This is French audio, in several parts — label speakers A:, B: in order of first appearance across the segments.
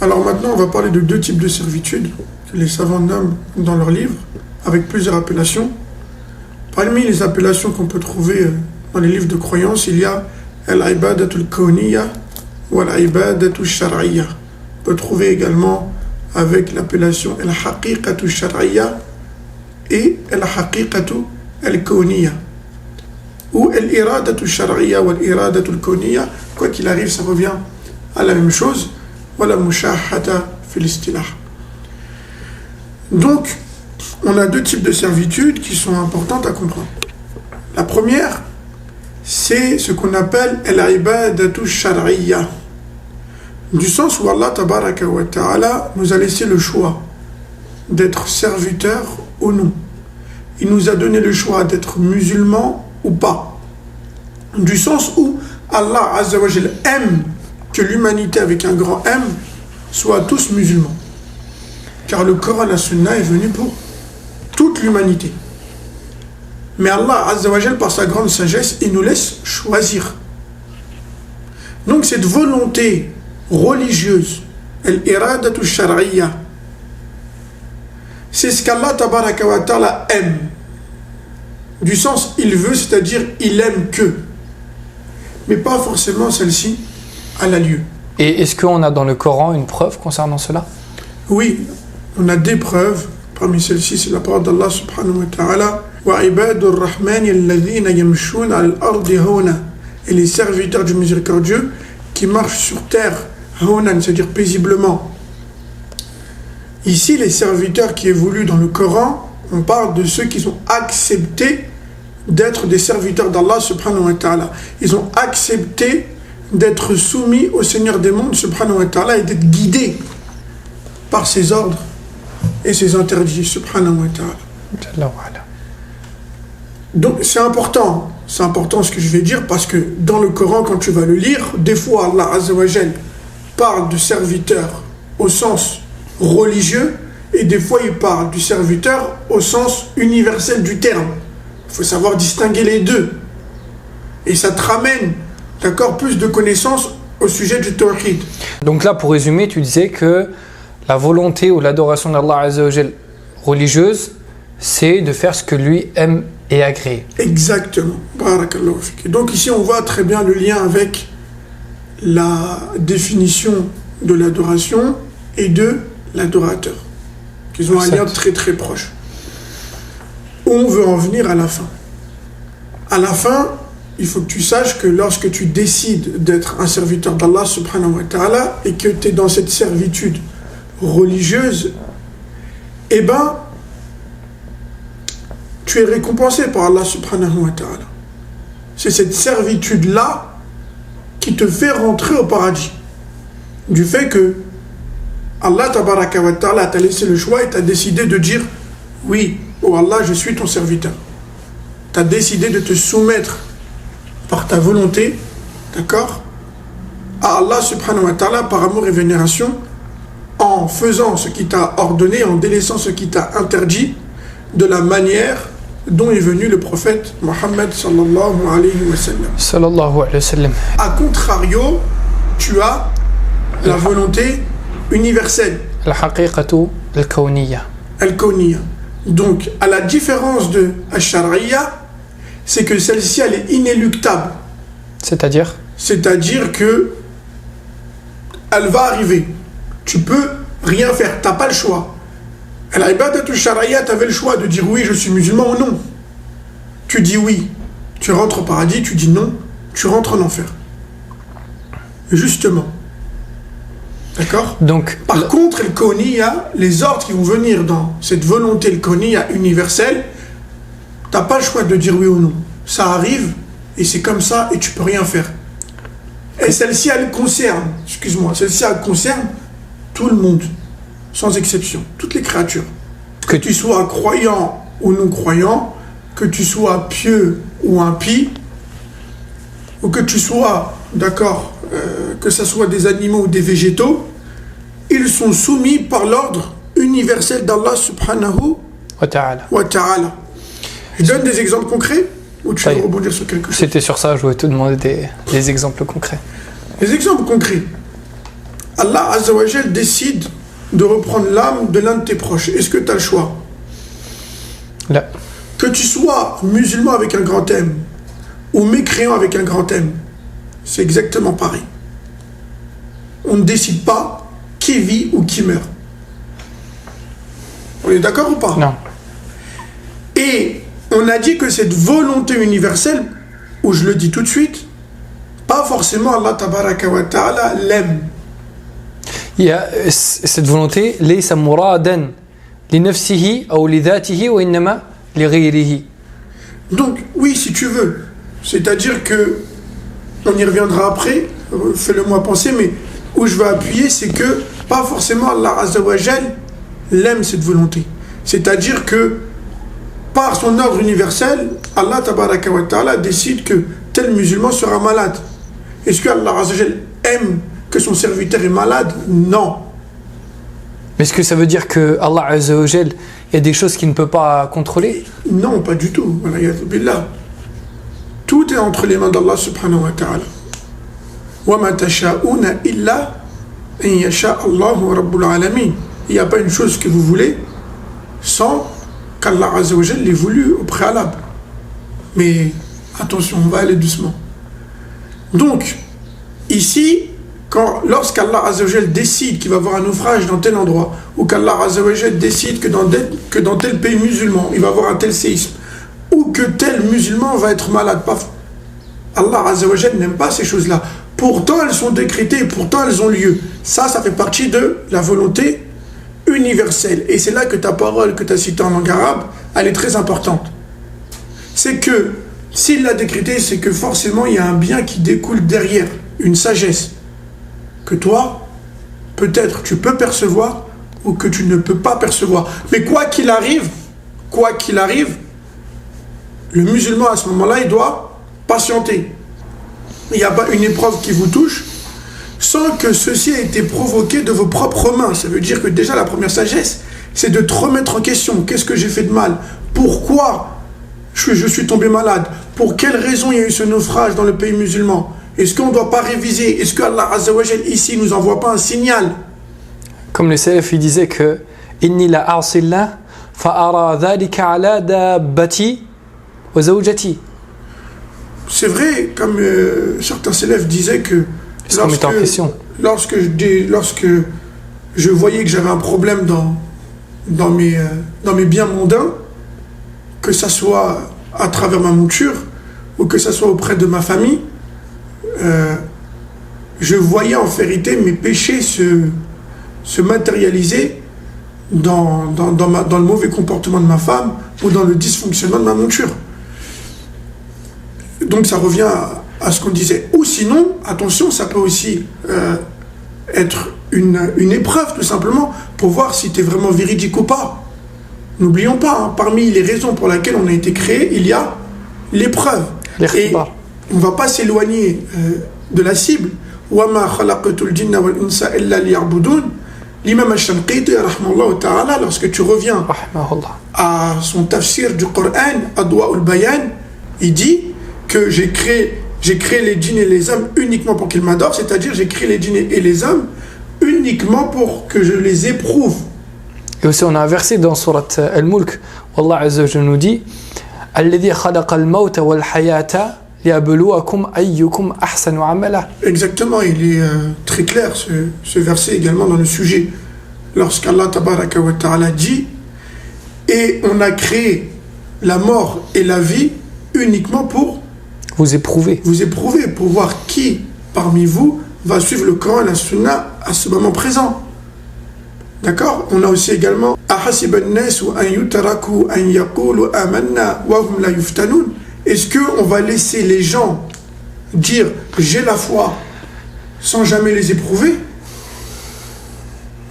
A: Alors maintenant, on va parler de deux types de servitude que les savants nomment dans leurs livres, avec plusieurs appellations. Parmi les appellations qu'on peut trouver dans les livres de croyance, il y a al-ibadatul kawniyya ou al-ibadatul shar'iyya. On peut trouver également avec l'appellation al-haqiqatul shar'iyya et al-haqiqatul al-kawniyya. Ou al-iradatul shar'iyya ou al-iradatul kawniyya. Quoi qu'il arrive, ça revient à la même chose. Voilà mushahhata fil istilah. Donc, on a deux types de servitudes qui sont importantes à comprendre. La première, c'est ce qu'on appelle al-ibadatu shar'iyya, du sens où Allah tabaraka wa ta'ala nous a laissé le choix d'être serviteur ou non. Il nous a donné le choix d'être musulman ou pas. Du sens où Allah azza wa jalla aime que l'humanité avec un grand M soit tous musulmans. Car le Coran et la Sunna est venu pour toute l'humanité. Mais Allah azza wa jalla, par sa grande sagesse, il nous laisse choisir. Donc cette volonté religieuse, al-iradatu shar'iyya, c'est ce qu'Allah tabaraka wa ta'ala aime. Du sens il veut, c'est-à-dire il aime que. Mais pas forcément celle-ci à la lieu.
B: Et est-ce qu'on a dans le Coran une preuve concernant cela?
A: Oui, on a des preuves. Parmi celles-ci, c'est la parole d'Allah subhanahu wa ta'ala. وَعِبَادُ الرَّحْمَنِ الَّذِينَ يَمْشُونَ عَلَى الْأَرْضِ هَوْنًا. Et les serviteurs du miséricordieux qui marchent sur terre, هَوْنًا, c'est-à-dire paisiblement. Ici, les serviteurs qui évoluent dans le Coran, on parle de ceux qui ont accepté d'être des serviteurs d'Allah subhanahu wa ta'ala. Ils ont accepté d'être soumis au Seigneur des mondes subhanahu wa ta'ala et d'être guidés par ses ordres et ses interdits subhanahu wa ta'ala. Donc c'est important ce que je vais dire, parce que dans le Coran, quand tu vas le lire, des fois Allah azza wa jal parle du serviteur au sens religieux et des fois il parle du serviteur au sens universel du terme. Il faut savoir distinguer les deux et ça te ramène, d'accord, plus de connaissances au sujet du tawhid.
B: Donc là, pour résumer, tu disais que la volonté ou l'adoration d'Allah azza wa jal religieuse, c'est de faire ce que lui aime et agrée.
A: Exactement. Barakallahu fik. Donc ici, on voit très bien le lien avec la définition de l'adoration et de l'adorateur, qu'ils ont un lien très très proche. On veut en venir à la fin. À la fin, il faut que tu saches que lorsque tu décides d'être un serviteur d'Allah subhanahu wa ta'ala et que tu es dans cette servitude religieuse, eh ben, tu es récompensé par Allah subhanahu wa ta'ala. C'est cette servitude-là qui te fait rentrer au paradis. Du fait que Allah tabaraka wa ta'ala t'a laissé le choix et t'a décidé de dire oui, oh Allah, je suis ton serviteur. Tu as décidé de te soumettre par ta volonté, d'accord, à Allah subhanahu wa ta'ala par amour et vénération, en faisant ce qu'il t'a ordonné, en délaissant ce qu'il t'a interdit, de la manière dont est venu le prophète Mohammed sallallahu alayhi wa sallam.
B: Sallallahu alayhi wa sallam.
A: A contrario, tu as la volonté universelle.
B: Al-haqiqatu al-kawniyya.
A: Al-kawniyya. Donc, à la différence de al-shar'iyya, c'est que celle-ci, elle est inéluctable.
B: C'est-à-dire
A: que elle va arriver. Tu peux rien faire, tu n'as pas le choix. Al-ibadatul shar'iyya, tu avais le choix de dire oui, je suis musulman ou non. Tu dis oui, tu rentres au paradis, tu dis non, tu rentres en enfer. Justement. D'accord?
B: Donc,
A: par contre, le kawniyya, les ordres qui vont venir dans cette volonté, le kawniyya universelle, tu n'as pas le choix de dire oui ou non. Ça arrive et c'est comme ça et tu peux rien faire. Et celle-ci, elle concerne tout le monde, sans exception, toutes les créatures. Que tu sois croyant ou non croyant, que tu sois pieux ou impie, ou que tu sois, d'accord, que ce soit des animaux ou des végétaux, ils sont soumis par l'ordre universel d'Allah subhanahu wa ta'ala. Je donne des exemples concrets ou tu veux rebondir sur quelque chose?
B: C'était sur ça, je voulais te demander des exemples concrets.
A: Les exemples concrets. Allah Azza wa Jal décide de reprendre l'âme de l'un de tes proches. Est-ce que tu as le choix?
B: Là.
A: Que tu sois musulman avec un grand M ou mécréant avec un grand M, c'est exactement pareil. On ne décide pas qui vit ou qui meurt. On est d'accord ou pas?
B: Non.
A: Et on a dit que cette volonté universelle, où je le dis tout de suite, pas forcément Allah tabaraka wa ta'ala l'aime.
B: Il y a cette volonté, laysa muradan li nafsihi ou li dhatihi wa innama li ghayrihi.
A: Donc, oui, si tu veux. C'est-à-dire que, on y reviendra après, fais-le-moi penser, mais où je veux appuyer, c'est que, pas forcément Allah Azza wa Jal l'aime cette volonté. C'est-à-dire que, par son ordre universel, Allah tabaraka wa ta'ala décide que tel musulman sera malade. Est-ce que Allah Azza wa Jal aime que son serviteur est malade? Non.
B: Mais est-ce que ça veut dire que Allah Azza wa Jal, il y a des choses qu'il ne peut pas contrôler?
A: Non, pas du tout. Tout est entre les mains d'Allah subhanahu wa ta'ala. Wa ma tasha'una illa an yasha Allahu rabbul alamin. Il n'y a pas une chose que vous voulez sans qu'Allah Azza wa Jal l'ait voulu au préalable. Mais attention, on va aller doucement. Donc, ici, lorsqu'Allah Azza wa Jal décide qu'il va y avoir un naufrage dans tel endroit, ou qu'Allah Azza wa Jal décide que dans tel pays musulman, il va y avoir un tel séisme, ou que tel musulman va être malade, Allah Azza wa Jal n'aime pas ces choses-là. Pourtant, elles sont décrétées, pourtant elles ont lieu. Ça fait partie de la volonté universelle. Et c'est là que ta parole que tu as citée en langue arabe, elle est très importante. C'est que, s'il l'a décrété, c'est que forcément, il y a un bien qui découle derrière, une sagesse, que toi, peut-être, tu peux percevoir, ou que tu ne peux pas percevoir. Mais quoi qu'il arrive, le musulman, à ce moment-là, il doit patienter. Il n'y a pas une épreuve qui vous touche sans que ceci ait été provoqué de vos propres mains. Ça veut dire que déjà, la première sagesse, c'est de te remettre en question. Qu'est-ce que j'ai fait de mal? Pourquoi je suis tombé malade? Pour quelle raison il y a eu ce naufrage dans le pays musulman? Est-ce qu'on ne doit pas réviser? Est-ce que Allah Azza wa Jal ici nous envoie pas un signal?
B: Comme le Salaf, il disait que inni la a'sillah fa'ara dhalika ala dabbati wa zawjati.
A: C'est vrai, comme certains élèves disaient que lorsque je voyais que j'avais un problème dans mes biens mondains, que ça soit à travers ma monture ou que ça soit auprès de ma famille, je voyais en vérité mes péchés se matérialiser dans le mauvais comportement de ma femme ou dans le dysfonctionnement de ma monture. Donc ça revient à ce qu'on disait. Ou sinon, attention, ça peut aussi être une épreuve tout simplement pour voir si tu es vraiment véridique ou pas. N'oublions pas, parmi les raisons pour lesquelles on a été créé, il y a l'épreuve. Et on ne va pas s'éloigner de la cible. وَمَا خَلَقْتُ الْجِنَّ وَالْإِنسَ إِلَّا لِيَعْبُدُونَ. L'imam al-Shanqiti, rahmallahu ta'ala, lorsque tu reviens à son tafsir du Coran, Adwa ul-Bayan, il dit que j'ai créé les djinns et les hommes uniquement pour qu'ils m'adorent, c'est-à-dire j'ai créé les djinns et les hommes uniquement pour que je les éprouve.
B: Et aussi on a un verset dans Surat Al-Mulk où Allah Azza wa Jalla nous dit Alladhi khalaqa al-mawta wal-hayata liyabluwakum ayyukum ahsanu amala.
A: Exactement, il est très clair ce verset également dans le sujet. Lorsqu'Allah tabaraka wa ta'ala dit et on a créé la mort et la vie uniquement pour
B: vous éprouver,
A: pour voir qui parmi vous va suivre le Coran et la Sunna à ce moment présent. D'accord? On a aussi également est-ce qu'on va laisser les gens dire j'ai la foi sans jamais les éprouver?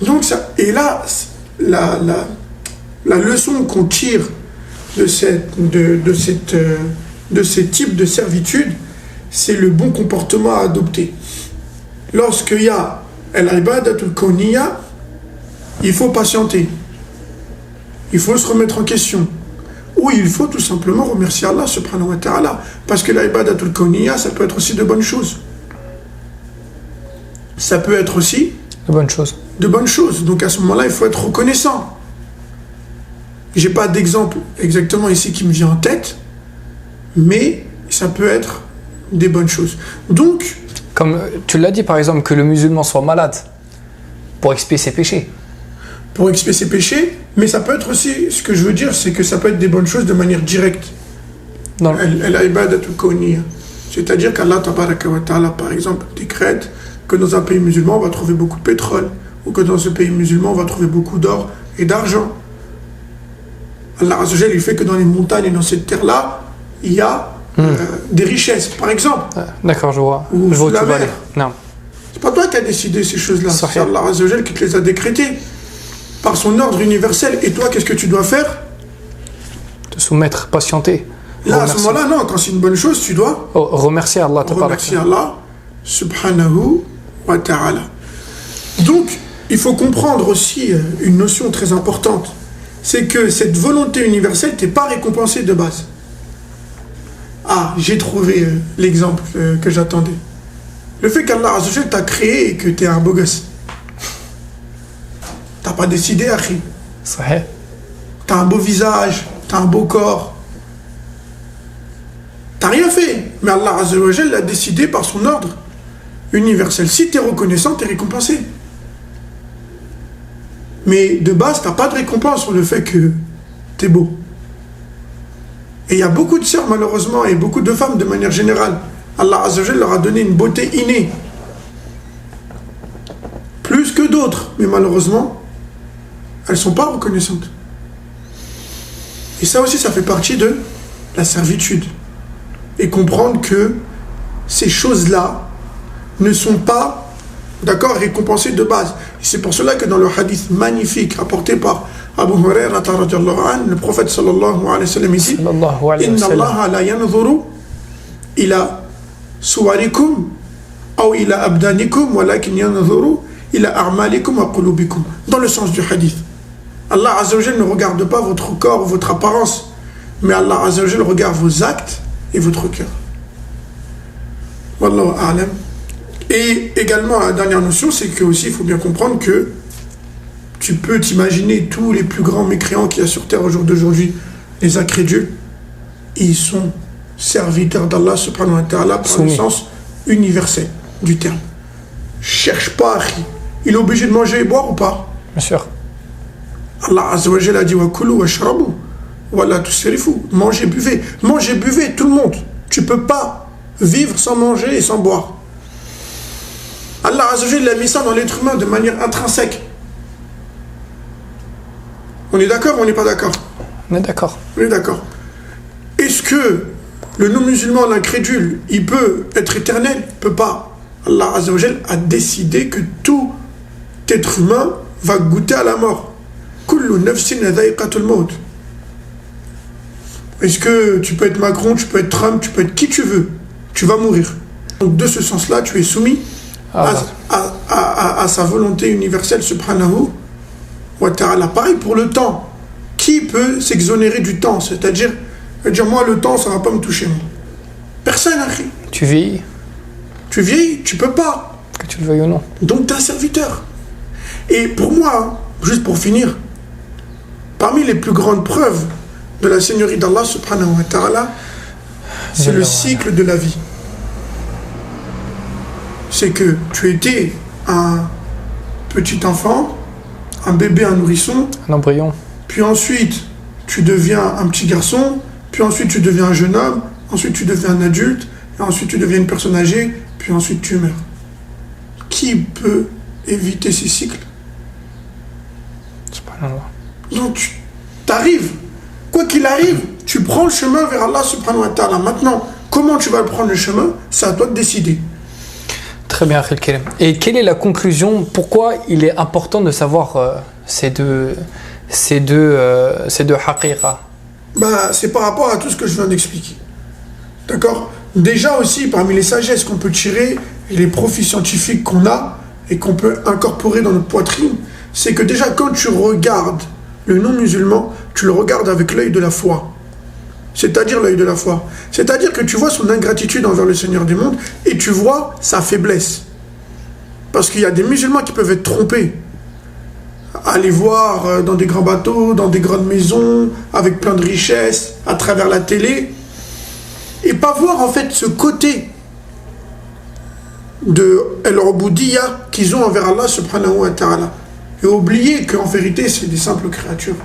A: Donc ça, et là la leçon qu'on tire de ces types de servitude, c'est le bon comportement à adopter. Lorsqu'il y a al-ibadatul kawniyya, il faut patienter. Il faut se remettre en question. Ou il faut tout simplement remercier Allah subhanahu wa ta'ala. Parce que l'ibadatul kawniyya, ça peut être aussi de bonnes choses. Ça peut être aussi
B: De bonnes choses.
A: De bonnes choses. Donc à ce moment-là, il faut être reconnaissant. J'ai pas d'exemple exactement ici qui me vient en tête, mais ça peut être des bonnes choses. Donc,
B: comme tu l'as dit par exemple, que le musulman soit malade pour expier ses péchés.
A: Pour expier ses péchés, mais ça peut être aussi, ce que je veux dire, c'est que ça peut être des bonnes choses de manière directe. Al-ibadatul kawniyya. C'est-à-dire qu'Allah tabaraka wa ta'ala, par exemple, décrète que dans un pays musulman, on va trouver beaucoup de pétrole, ou que dans ce pays musulman, on va trouver beaucoup d'or et d'argent. Allah Azza wa Jalla, il fait que dans les montagnes et dans cette terre-là, il y a des richesses, par exemple.
B: D'accord, je vois.
A: Ou
B: je vois
A: sous la mer.
B: Non.
A: C'est pas toi qui as décidé ces choses-là, c'est
B: Sahih.
A: Allah Azza wa Jalla qui te les a décrétées par son ordre universel. Et toi, qu'est-ce que tu dois faire?
B: Te soumettre, patienter.
A: Là, à ce moment-là, non, quand c'est une bonne chose, tu dois
B: remercier Allah.
A: remercier Allah, subhanahu wa ta'ala. Donc, il faut comprendre aussi une notion très importante. C'est que cette volonté universelle t'est pas récompensée de base. Ah, j'ai trouvé l'exemple que j'attendais. Le fait qu'Allah Azza wa Jalla t'a créé et que tu es un beau gosse. T'as pas décidé, Akhi.
B: Sahih.
A: T'as un beau visage, t'as un beau corps. T'as rien fait. Mais Allah Azza wa Jalla l'a décidé par son ordre universel. Si t'es reconnaissant, t'es récompensé. Mais de base, t'as pas de récompense sur le fait que t'es beau. Et il y a beaucoup de sœurs, malheureusement, et beaucoup de femmes de manière générale. Allah Azza wa Jalla leur a donné une beauté innée. Plus que d'autres. Mais malheureusement, elles sont pas reconnaissantes. Et ça aussi, ça fait partie de la servitude. Et comprendre que ces choses-là ne sont pas, d'accord, récompensées de base. Et c'est pour cela que dans le hadith magnifique rapporté par Abu Hurairah radhiyallahu anhu, le prophète sallallahu alayhi wa sallam dit Inna Allah la yanzuru ila suwarikum ou ila abdanikum walakin yanzuru ila a'malikum wa qulubikum. Dans le sens du hadith. Allah Azza wa Jalla ne regarde pas votre corps ou votre apparence, mais Allah Azza wa Jalla regarde vos actes et votre cœur. Wallahu a'lam. Et également, la dernière notion, c'est que aussi, il faut bien comprendre que tu peux t'imaginer tous les plus grands mécréants qu'il y a sur terre au jour d'aujourd'hui, les incrédules, ils sont serviteurs d'Allah subhanahu wa ta'ala par le sens universel du terme. Cherche pas, akhi. Il est obligé de manger et boire ou pas?
B: Bien sûr.
A: Allah Azza wa Jalla a dit wa kulu wa shrabu wa la tusrifu. Mangez, buvez. Mangez, buvez, tout le monde. Tu peux pas vivre sans manger et sans boire. Allah Azza wa Jalla a mis ça dans l'être humain de manière intrinsèque. On est d'accord ou on n'est pas d'accord?
B: On est d'accord.
A: On est d'accord. Est-ce que le non-musulman, l'incrédule, il peut être éternel? Il ne peut pas. Allah Azza wa Jalla a décidé que tout être humain va goûter à la mort. Kullu nafsin dha'iqatul maut. Est-ce que tu peux être Macron, tu peux être Trump, tu peux être qui tu veux? Tu vas mourir. Donc de ce sens-là, tu es soumis à sa volonté universelle, subhanahu wa ta'ala. Pareil pour le temps. Qui peut s'exonérer du temps? C'est-à-dire, moi, le temps, ça ne va pas me toucher. Personne, akhi.
B: Tu vieillis.
A: Tu vieillis, tu peux pas.
B: Que tu le veuilles ou non.
A: Donc, tu es un serviteur. Et pour moi, juste pour finir, parmi les plus grandes preuves de la Seigneurie d'Allah, subhanahu wa ta'ala, c'est le cycle de la vie. C'est que tu étais un petit enfant, un bébé, un nourrisson.
B: Un embryon.
A: Puis ensuite, tu deviens un petit garçon. Puis ensuite, tu deviens un jeune homme. Ensuite, tu deviens un adulte. Et ensuite, tu deviens une personne âgée. Puis ensuite, tu meurs. Qui peut éviter ces cycles?
B: Subhanallah.
A: Donc, tu t'arrives. Quoi qu'il arrive, tu prends le chemin vers Allah subhanahu wa ta'ala. Maintenant, comment tu vas prendre le chemin? C'est à toi de décider.
B: Très bien, Akhil Karim. Et quelle est la conclusion? Pourquoi il est important de savoir ces deux haqiqa?
A: C'est par rapport à tout ce que je viens d'expliquer. D'accord? Déjà aussi, parmi les sagesses qu'on peut tirer et les profits scientifiques qu'on a et qu'on peut incorporer dans notre poitrine, c'est que déjà quand tu regardes le non-musulman, tu le regardes avec l'œil de la foi. C'est-à-dire l'œil de la foi. C'est-à-dire que tu vois son ingratitude envers le Seigneur du monde et tu vois sa faiblesse. Parce qu'il y a des musulmans qui peuvent être trompés. Aller voir dans des grands bateaux, dans des grandes maisons, avec plein de richesses, à travers la télé, et pas voir en fait ce côté de al-ubudiyya qu'ils ont envers Allah subhanahu wa ta'ala. Et oublier qu'en vérité, c'est des simples créatures.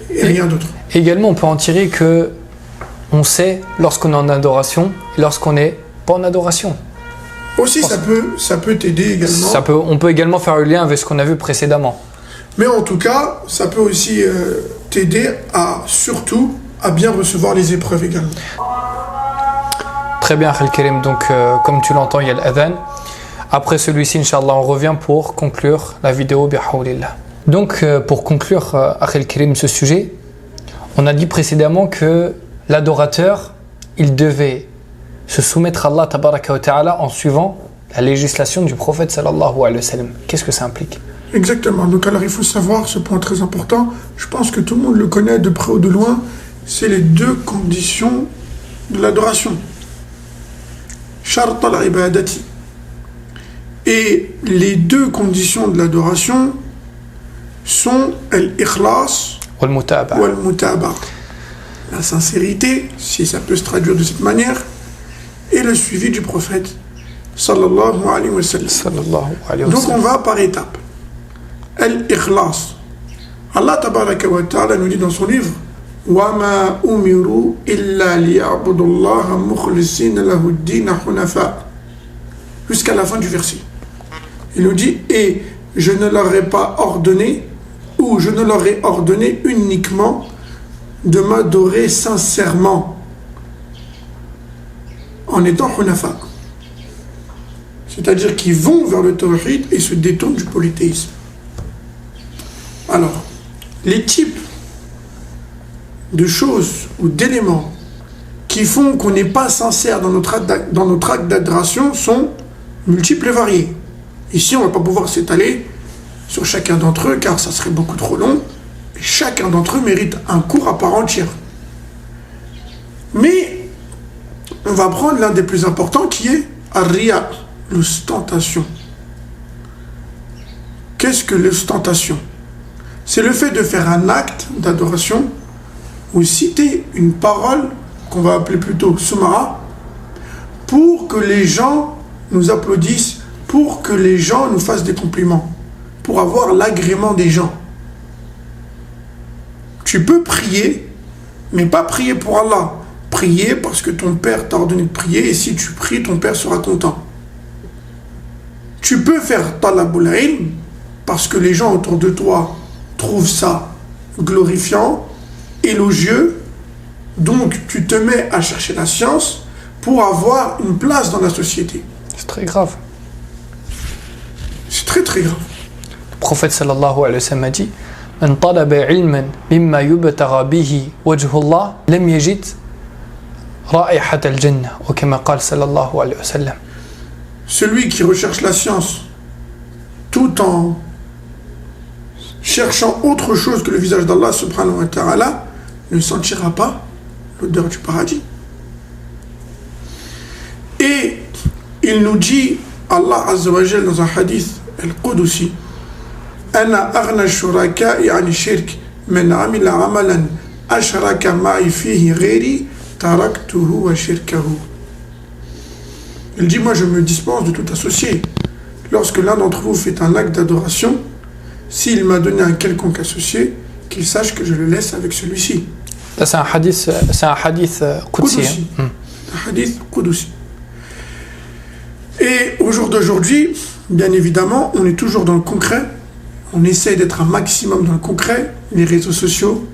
A: Et rien d'autre.
B: Également, on peut en tirer que on sait lorsqu'on est en adoration et lorsqu'on n'est pas en adoration.
A: Aussi, ça peut t'aider également.
B: On peut également faire le lien avec ce qu'on a vu précédemment.
A: Mais en tout cas, ça peut aussi t'aider surtout à bien recevoir les épreuves également.
B: Très bien, Akhil Karim. Donc, comme tu l'entends, il y a l'adhan. Après celui-ci, Inch'Allah, on revient pour conclure la vidéo. Bihawlillah. Donc, pour conclure, Akhil Karim, ce sujet, on a dit précédemment que l'adorateur, il devait se soumettre à Allah tabaraka wa ta'ala en suivant la législation du prophète sallallahu alayhi wa sallam. Qu'est-ce que ça implique?
A: Exactement. Donc alors il faut savoir ce point très important. Je pense que tout le monde le connaît de près ou de loin. C'est les deux conditions de l'adoration. Shart al-ibadati. Et les deux conditions de l'adoration sont al-ikhlas wal-mutaba. La sincérité, si ça peut se traduire de cette manière, et le suivi du prophète sallallahu alayhi wa sallam. Donc on va par étapes. Al-ikhlas. Allah tabaraka wa ta'ala nous dit dans son livre wa ma umiru illa liya'budullaha mukhlisina lahu ad-din hunafa, jusqu'à la fin du verset. Il nous dit et je ne leur ai pas ordonné, ou je ne leur ai ordonné uniquement de m'adorer sincèrement en étant hunafa, c'est-à-dire qu'ils vont vers le tawhid et se détournent du polythéisme. Alors, les types de choses ou d'éléments qui font qu'on n'est pas sincère dans notre acte d'adoration sont multiples et variés. Ici, on ne va pas pouvoir s'étaler sur chacun d'entre eux car ça serait beaucoup trop long. Et chacun d'entre eux mérite un cours à part entière. Mais on va prendre l'un des plus importants qui est ar-riya, l'ostentation. Qu'est-ce que l'ostentation? C'est le fait de faire un acte d'adoration ou citer une parole qu'on va appeler plutôt sumara pour que les gens nous applaudissent, pour que les gens nous fassent des compliments, pour avoir l'agrément des gens. Tu peux prier, mais pas prier pour Allah. Prier parce que ton père t'a ordonné de prier et si tu pries, ton père sera content. Tu peux faire talabul ilm parce que les gens autour de toi trouvent ça glorifiant, élogieux, donc tu te mets à chercher la science pour avoir une place dans la société.
B: C'est très grave.
A: C'est très très grave.
B: Le prophète sallallahu alayhi wa sallam a dit Man talaba ilman mimma yubtagha bihi wajhullah lam yajid ra'ihat al-jannah, ou kama qala sallallahu alayhi wa sallam.
A: Celui qui recherche la science tout en cherchant autre chose que le visage d'Allah subhanahu wa ta'ala ne sentira pas l'odeur du paradis. Et il nous dit, Allah azza wa jalla dans un hadith al-Qudusi, Ana aghna shuraka'i ani shirk man amila amalan ashraka ma'i fihi ghairi taraktuhu wa shirkahu. Il dit, moi je me dispense de tout associé. Lorsque l'un d'entre vous fait un acte d'adoration, s'il m'a donné un quelconque associé, qu'il sache que je le laisse avec celui-ci.
B: C'est un hadith Qudsi.
A: Un hadith Qudusi. Et au jour d'aujourd'hui, bien évidemment, on est toujours dans le concret. On essaie d'être un maximum dans le concret. Les réseaux sociaux,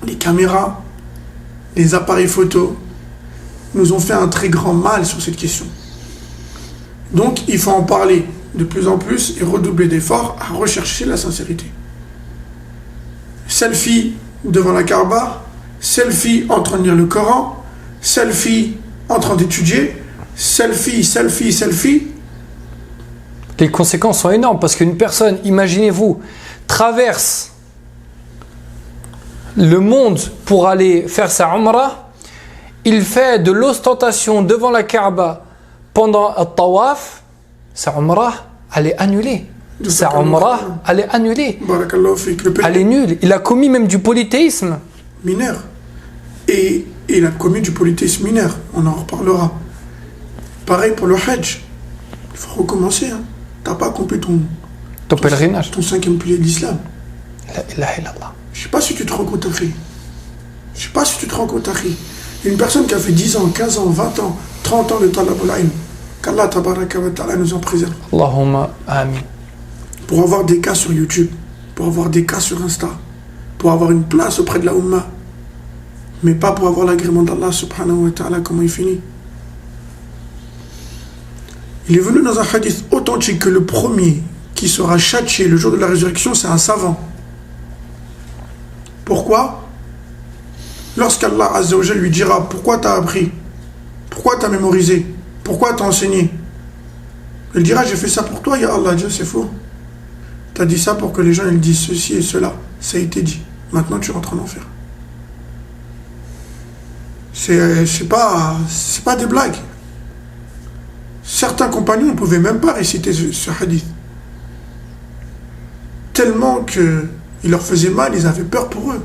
A: les caméras, les appareils photo nous ont fait un très grand mal sur cette question. Donc, il faut en parler de plus en plus et redoubler d'efforts à rechercher la sincérité. Selfie devant la Kaaba, selfie en train de lire le Coran, selfie en train d'étudier, selfie.
B: Les conséquences sont énormes parce qu'une personne, imaginez-vous, traverse le monde pour aller faire sa umrah, il fait de l'ostentation devant la Kaaba pendant le tawaf, sa umrah elle est annulée. Sa umrah, elle est annulée.
A: Barakallahu fik.
B: Elle est nulle. Il a commis même du polythéisme.
A: Mineur. Et il a commis du polythéisme mineur. On en reparlera. Pareil pour le Hajj. Il faut recommencer. Hein. Tu n'as pas accompli ton
B: pèlerinage.
A: Ton 5e pilier de l'islam.
B: La ilaha illallah.
A: Je ne sais pas si tu te rends compte, Akhi. Je ne sais pas si tu te rends compte, Akhi. Une personne qui a fait 10 ans, 15 ans, 20 ans, 30 ans de talabul ilm, qu'Allah tabaraka wa ta'ala nous en préserve.
B: Allahumma amin.
A: Pour avoir des cas sur YouTube, pour avoir des cas sur Insta, pour avoir une place auprès de la Ummah, mais pas pour avoir l'agrément d'Allah subhanahu wa ta'ala, comment il finit. Il est venu dans un hadith authentique que le premier qui sera châtié le jour de la résurrection, c'est un savant. Pourquoi? Lorsqu'Allah Azza wa Jal lui dira pourquoi tu as appris, pourquoi tu as mémorisé, pourquoi tu as enseigné, il dira j'ai fait ça pour toi, ya Allah. Dieu, c'est faux. Tu as dit ça pour que les gens ils disent ceci et cela. Ça a été dit. Maintenant tu rentres en enfer. C'est pas des blagues. Certains compagnons ne pouvaient même pas réciter ce hadith. Tellement qu'il leur faisait mal, ils avaient peur pour eux.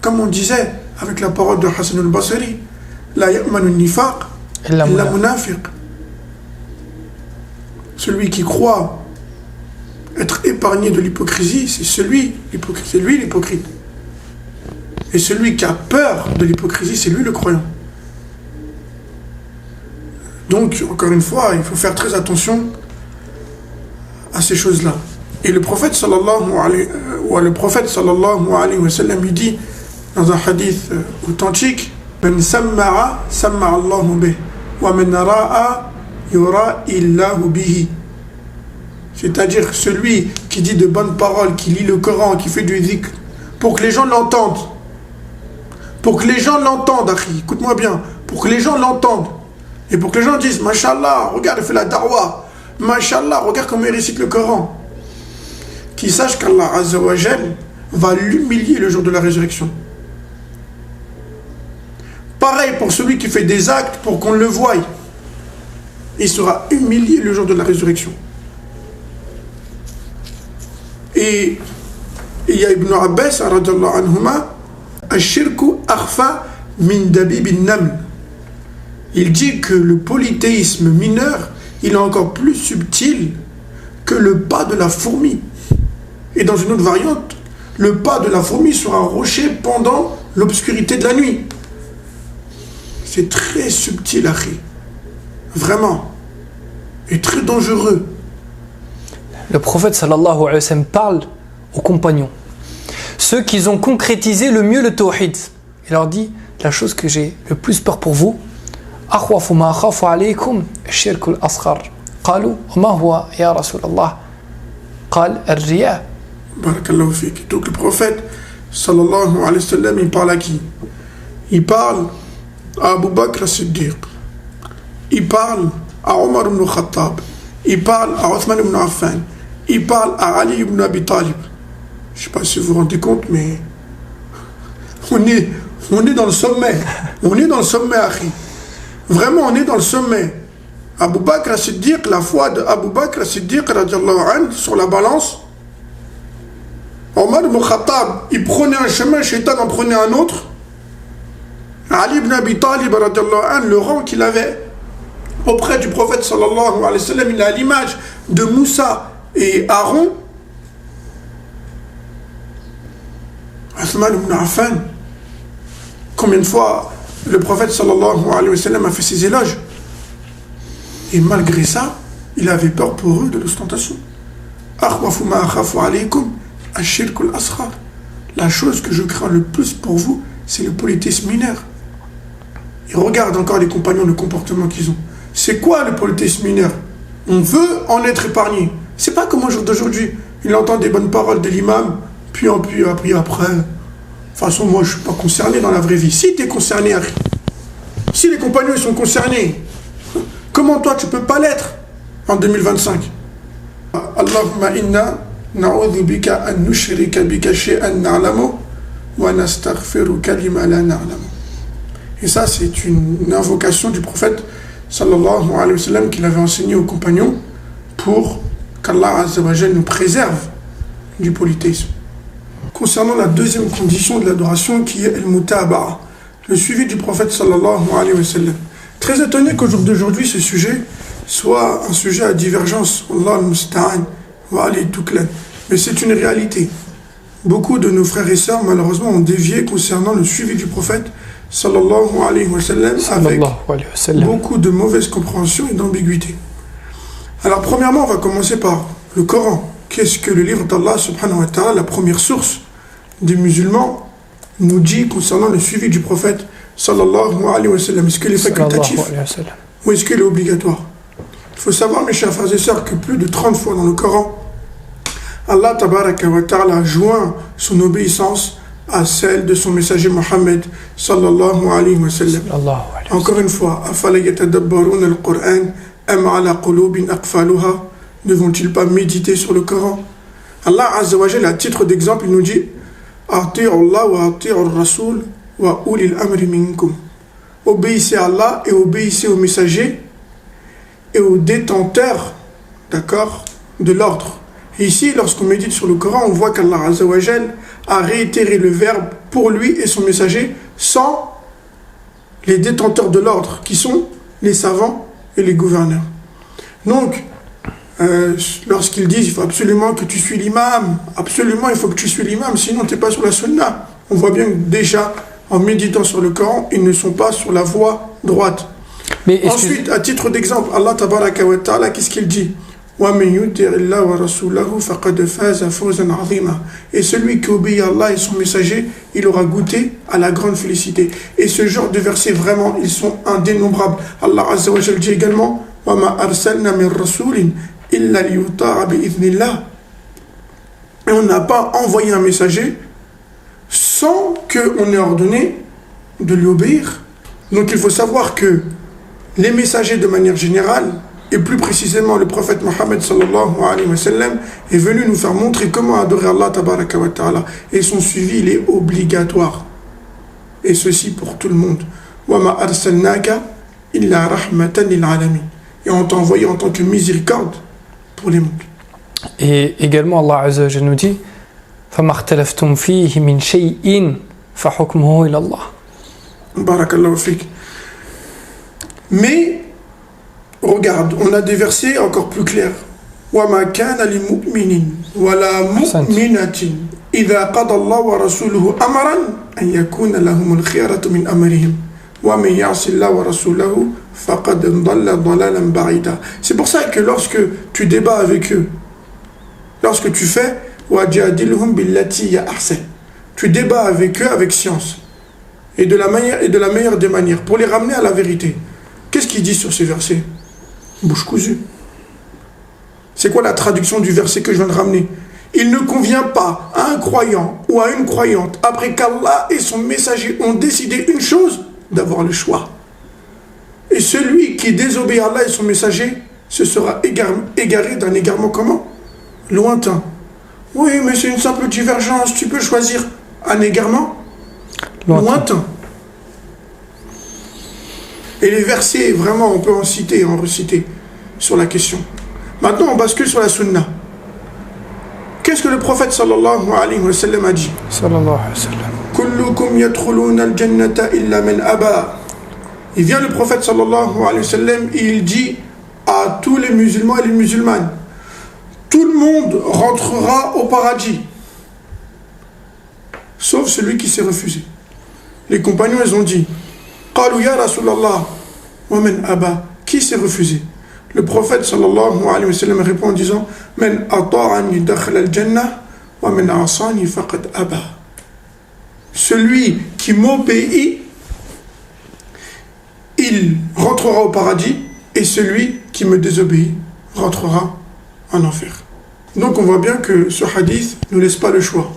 A: Comme on disait avec la parole de Hassan al-Basri, la ya'manu nifaq illa munafiq. Celui qui croit être épargné de l'hypocrisie, c'est lui l'hypocrite. Et celui qui a peur de l'hypocrisie, c'est lui le croyant. Donc, encore une fois, il faut faire très attention à ces choses-là. Et le prophète sallallahu alayhi wa sallam lui dit dans un hadith authentique, Man samma'a samma'a Allahu bih wa man ra'a yura illahu bihi. C'est-à-dire celui qui dit de bonnes paroles, qui lit le Coran, qui fait du dhikr, pour que les gens l'entendent. Pour que les gens l'entendent, Akhi, écoute-moi bien, pour que les gens l'entendent. Et pour que les gens disent, Mashallah, regarde, il fait la darwa. Mashallah, regarde comment il récite le Coran. Qu'ils sachent qu'Allah Azza wa Jal va l'humilier le jour de la résurrection. Pareil pour celui qui fait des actes pour qu'on le voie. Il sera humilié le jour de la résurrection. Et il y a Ibn Abbas, radiyallahu anhuma, Ashirku akhfa min dabib an-naml. Il dit que le polythéisme mineur, il est encore plus subtil que le pas de la fourmi. Et dans une autre variante, le pas de la fourmi sur un rocher pendant l'obscurité de la nuit. C'est très subtil, Akhi. Vraiment. Et très dangereux.
B: Le prophète sallallahu alayhi wa sallam parle aux compagnons. Ceux qui ont concrétisé le mieux le tawhid. Il leur dit, la chose que j'ai le plus peur pour vous, أخوف ما أخاف عليكم الشرك الأصغر قالوا وما هو يا رسول الله قال الرياء.
A: Barakallahu fik. Donc le prophète sallallahu alayhi wa sallam, il parle à qui? Il parle à Abu Bakr as-Siddiq, il parle à Omar ibn Khattab, il parle à Othman ibn Affan, il parle à Ali ibn Abi Talib. Je ne sais pas si vous vous rendez compte, mais on est dans le sommet. On est dans le sommet, Akhi. Vraiment, on est dans le sommet. Abu Bakr as-Siddiq, la foi de Abu Bakr as-Siddiq radiallahu anhu sur la balance. Omar ibn Khattab, il prenait un chemin, Shaitan en prenait un autre. Ali ibn Abi Talib radiallahu anhu, le rang qu'il avait auprès du prophète sallallahu alayhi wa sallam, il a l'image de Moussa et Aaron. Othman ibn Affan, combien de fois le prophète sallallahu alayhi wa sallam a fait ses éloges. Et malgré ça, il avait peur pour eux de l'ostentation. Akhwafu ma akhafu alaykum ashirkul asghar. La chose que je crains le plus pour vous, c'est le polythéisme mineur. Et regarde encore les compagnons, le comportement qu'ils ont. C'est quoi le polythéisme mineur? On veut en être épargné. C'est pas comme au jour d'aujourd'hui. Il entend des bonnes paroles de l'imam, puis après. De toute façon, moi, je ne suis pas concerné dans la vraie vie. Si tu es concerné, si les compagnons ils sont concernés, comment toi, tu ne peux pas l'être en 2025? Allahumma inna na'udhu bika an nushrika bika shay'an na'lamu wa nastaghfiruka lima la na'lamu. Et ça, c'est une invocation du prophète sallallahu alayhi wa sallam qu'il avait enseigné aux compagnons pour qu'Allah Azza wa Jal nous préserve du polythéisme. Concernant la deuxième condition de l'adoration qui est al-mutaba'a, le suivi du prophète sallallahu alayhi wa sallam. Très étonné qu'au jour d'aujourd'hui ce sujet soit un sujet à divergence. Allah al-musta'an wa alayhi tuklan. Mais c'est une réalité. Beaucoup de nos frères et sœurs malheureusement ont dévié concernant le suivi du prophète sallallahu alayhi wa sallam avec beaucoup de mauvaises compréhensions et d'ambiguïté. Alors premièrement, on va commencer par le Coran. Qu'est-ce que le livre d'Allah subhanahu wa ta'ala, la première source des musulmans, nous dit concernant le suivi du prophète sallallahu alayhi wa sallam? Est-ce qu'il est facultatif ou est-ce qu'il est obligatoire? Il faut savoir, mes chers frères et sœurs, que plus de 30 fois dans le Coran, Allah tabaraka wa ta'ala joint son obéissance à celle de son messager Mohammed sallallahu alayhi wa sallam. Encore une fois, afala yatadabbaruna al-Qur'an am ala qulubin aqfaluha? Ne vont-ils pas méditer sur le Coran? Allah Azza wa Jalla, à titre d'exemple, il nous dit Ati'u Allah wa ati'u Rasul wa ulil amri minkum. Obéissez à Allah et obéissez aux messagers et aux détenteurs, d'accord, de l'ordre. Et ici, lorsqu'on médite sur le Coran, on voit qu'Allah Azza wa Jalla a réitéré le verbe pour lui et son messager sans les détenteurs de l'ordre, qui sont les savants et les gouverneurs. Donc, lorsqu'ils disent il faut absolument que tu suis l'imam, absolument il faut que tu suis l'imam, sinon tu n'es pas sur la sunna. On voit bien que déjà, en méditant sur le Coran, ils ne sont pas sur la voie droite. Mais ensuite, à titre d'exemple, Allah tabaraka wa ta'ala, qu'est-ce qu'il dit? Et celui qui obéit à Allah et son messager, il aura goûté à la grande félicité. Et ce genre de versets, vraiment, ils sont indénombrables. Allah Azza wa Jalla dit également وَمَا أَرْسَلْنَا مِن رَسُولٍ إِلَّا لِيُطَاعَ بِإِذْنِ اللَّهِ. Et on n'a pas envoyé un messager sans qu'on ait ordonné de lui obéir. Donc il faut savoir que les messagers de manière générale, et plus précisément le prophète Mohammed sallallahu alayhi wa sallam, est venu nous faire montrer comment adorer Allah tabaraka wa ta'ala. Et son suivi, il est obligatoire. Et ceci pour tout le monde. وَمَا أَرْسَلْنَاكَ إِلَّا رَحْمَةً لِلْعَالَمِينَ. Et on t'a envoyé en tant que miséricorde pour les mondes.
B: Et également Allah Azza wa Jalla nous dit فَمَا اخْتَلَفْتُمْ فِيهِ مِنْ شَيْءٍ فَحُكْمُهُ إِلَى اللَّهِ.
A: Barakallahu fik. Mais regarde, on a des versets encore plus clairs. وَمَا كَانَ لِمُؤْمِنٍ وَلَا مُؤْمِنَةٍ إِذَا قَضَى اللَّهُ وَرَسُولُهُ أَمْرًا أَنْ يَكُونَ لَهُمُ الْخِيَرَةُ مِنْ أَمْرِهِمْ وَمَنْ يَعْصِ اللَّهَ وَرَسُولَهُ فَقَدْ ضَلَّ ضَلَالًا بَعِيدًا. C'est pour ça que lorsque tu débats avec eux, lorsque tu fais وَجَادِلْهُمْ بِالَّتِي هِيَ أَحْسَنُ, tu débats avec eux avec science et de la meilleure des manières pour les ramener à la vérité. Qu'est-ce qu'il dit sur ces versets? Bouche cousue. C'est quoi la traduction du verset que je viens de ramener? Il ne convient pas à un croyant ou à une croyante, après qu'Allah et son messager ont décidé une chose, d'avoir le choix. Et celui qui désobéit à Allah et son messager se sera égaré d'un égarement comment? Lointain. Oui, mais c'est une simple divergence, tu peux choisir un égarement lointain. Et les versets, vraiment, on peut en citer et en reciter sur la question. Maintenant, on bascule sur la sunna. Qu'est-ce que le prophète sallallahu alayhi wa sallam a dit?
B: Sallallahu alayhi wa sallam.
A: Kullukum yadkhuluna al-jannata illa man aba. Il vient le prophète sallallahu alayhi wa sallam et il dit à tous les musulmans et les musulmanes, tout le monde rentrera au paradis, sauf celui qui s'est refusé. Les compagnons, ils ont dit, Qalu ya Rasulallah, wa man aba, qui s'est refusé? Le prophète sallallahu alayhi wa sallam répond en disant, Man ata'ani dakhla al-jannah, wa man asani faqad aba. Celui qui m'obéit, il rentrera au paradis, et celui qui me désobéit rentrera en enfer. Donc on voit bien que ce hadith ne laisse pas le choix.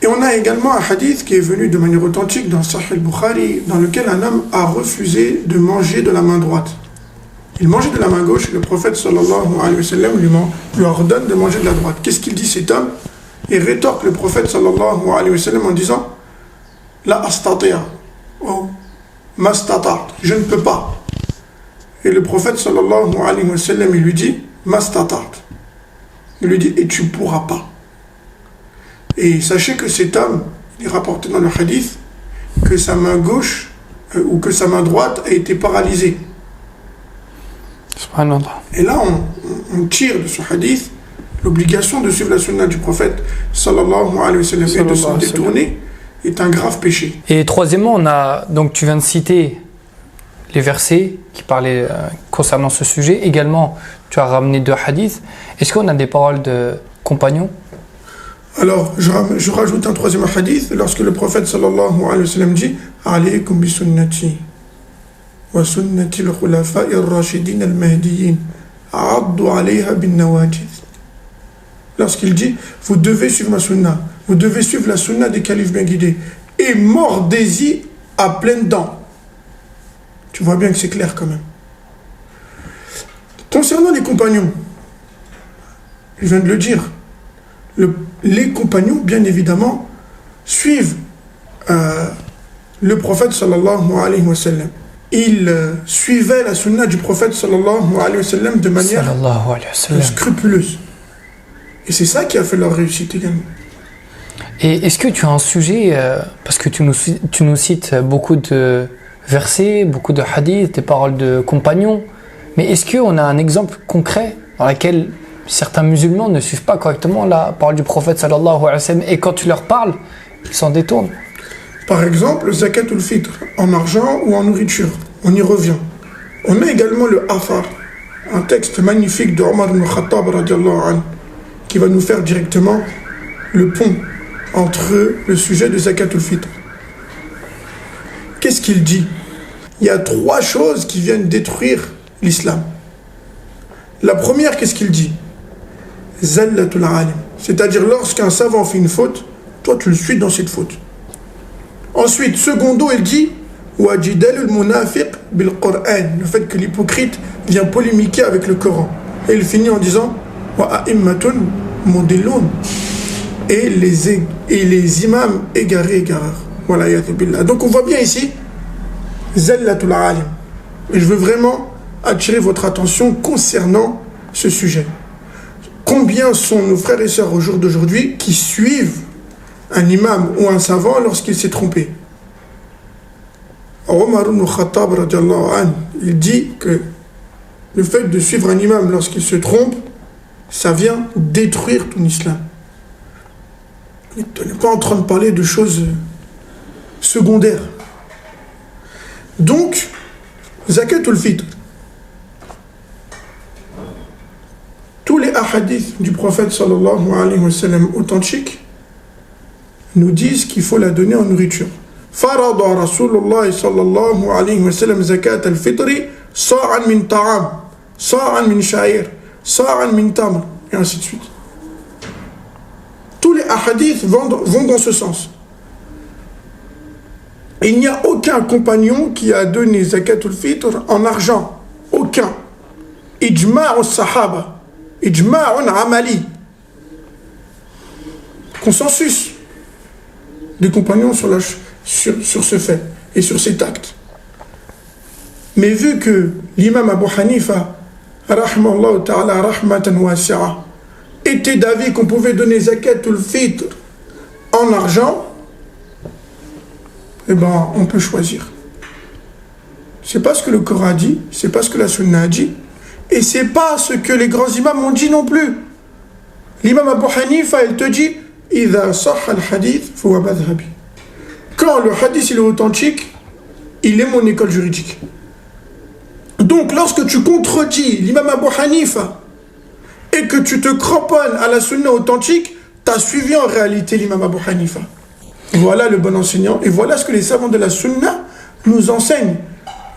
A: Et on a également un hadith qui est venu de manière authentique dans Sahih al-Bukhari, dans lequel un homme a refusé de manger de la main droite. Il mangeait de la main gauche et le prophète sallallahu alayhi wa sallam lui ordonne de manger de la droite. Qu'est-ce qu'il dit cet homme? Il rétorque le prophète sallallahu alayhi wa sallam en disant La astati'a, oh, mastata, je ne peux pas. Et le prophète sallallahu alayhi wa sallam il lui dit mastata'at. Il lui dit, et tu ne pourras pas. Et sachez que cet homme, il est rapporté dans le hadith, que sa main gauche ou que sa main droite a été paralysée.
B: Subhanallah.
A: Et là, on tire de ce hadith l'obligation de suivre la sunna du prophète sallallahu alayhi wa sallam et de s'en détourner est un grave péché.
B: Et troisièmement, donc tu viens de citer les versets qui parlaient concernant ce sujet. Également, tu as ramené 2 hadiths. Est-ce qu'on a des paroles de compagnons?
A: Alors, je rajoute un 3e hadith lorsque le prophète sallallahu alayhi wa sallam dit alaykum bi sunnati wa sunnati al-khulafa'i ar-rashidin al-mahdiyyin a'addu 'alayha bin nawajid. Lorsqu'il dit vous devez suivre ma sunna, vous devez suivre la sunna des califes bien guidés et mordez-y à pleines dents. Tu vois bien que c'est clair quand même. Concernant les compagnons, je viens de le dire, les compagnons, bien évidemment, suivent le prophète sallallahu alayhi wa sallam. Ils suivaient la sunna du prophète sallallahu alayhi wa sallam de manière scrupuleuse. Et c'est ça qui a fait leur réussite également.
B: Et est-ce que tu as un sujet, parce que tu nous cites beaucoup de versets, beaucoup de hadiths, des paroles de compagnons, mais est-ce qu'on a un exemple concret dans lequel certains musulmans ne suivent pas correctement la parole du prophète sallallahu alayhi wa sallam et quand tu leur parles, ils s'en détournent?
A: Par exemple, le zakatul fitr, en argent ou en nourriture, on y revient. On a également le Athar, un texte magnifique de Omar ibn Khattab radiallahu anhu, qui va nous faire directement le pont entre le sujet de zakatul fitr. Qu'est-ce qu'il dit? Il y a 3 choses qui viennent détruire l'islam. La première, qu'est-ce qu'il dit? Zallatul alim. C'est-à-dire lorsqu'un savant fait une faute, toi tu le suis dans cette faute. Ensuite, secondo, il dit wajidalul munafiq bil Qur'an, le fait que l'hypocrite vient polémiquer avec le Coran. Et il finit en disant wa a'immatun mudillun, et les imams égarés. Voilà, billah. Donc on voit bien ici zallatul alim. Et je veux vraiment attirer votre attention concernant ce sujet. Combien sont nos frères et sœurs au jour d'aujourd'hui qui suivent un imam ou un savant lorsqu'il s'est trompé? Omar ibn Khattab radiallahu anhu, il dit que le fait de suivre un imam lorsqu'il se trompe, ça vient détruire ton islam. On n'est pas en train de parler de choses secondaires. Donc, zakatul fitr, tous les hadiths du prophète sallallahu alayhi wa sallam authentiques nous disent qu'il faut la donner en nourriture. Farada Rasulullah sallallahu alayhi wa sallam zakat al-fitri sa'an min ta'am, sa'an min sha'ir, sa'an min tamr, et ainsi de suite. Tous les hadiths vont dans ce sens. Et il n'y a aucun compagnon qui a donné zakat al-fitr en argent. Aucun. Ijma'u sahaba. Ijma'un amali. Consensus des compagnons sur ce fait et sur cet acte. Mais vu que l'imam Abu Hanifa rahmallahu ta'ala rahmatan wasi'a était d'avis qu'on pouvait donner zakatul fitr en argent, eh ben on peut choisir. C'est pas ce que le Coran a dit, c'est pas ce que la Sunna a dit, et c'est pas ce que les grands imams ont dit non plus. L'imam Abu Hanifa, il te dit إذا صح الحديث فهو مذهبي. Quand le hadith il est authentique, il est mon école juridique. Donc lorsque tu contredis l'imam Abu Hanifa et que tu te cramponnes à la sunna authentique, tu as suivi en réalité l'imam Abu Hanifa. Voilà le bon enseignant et voilà ce que les savants de la sunna nous enseignent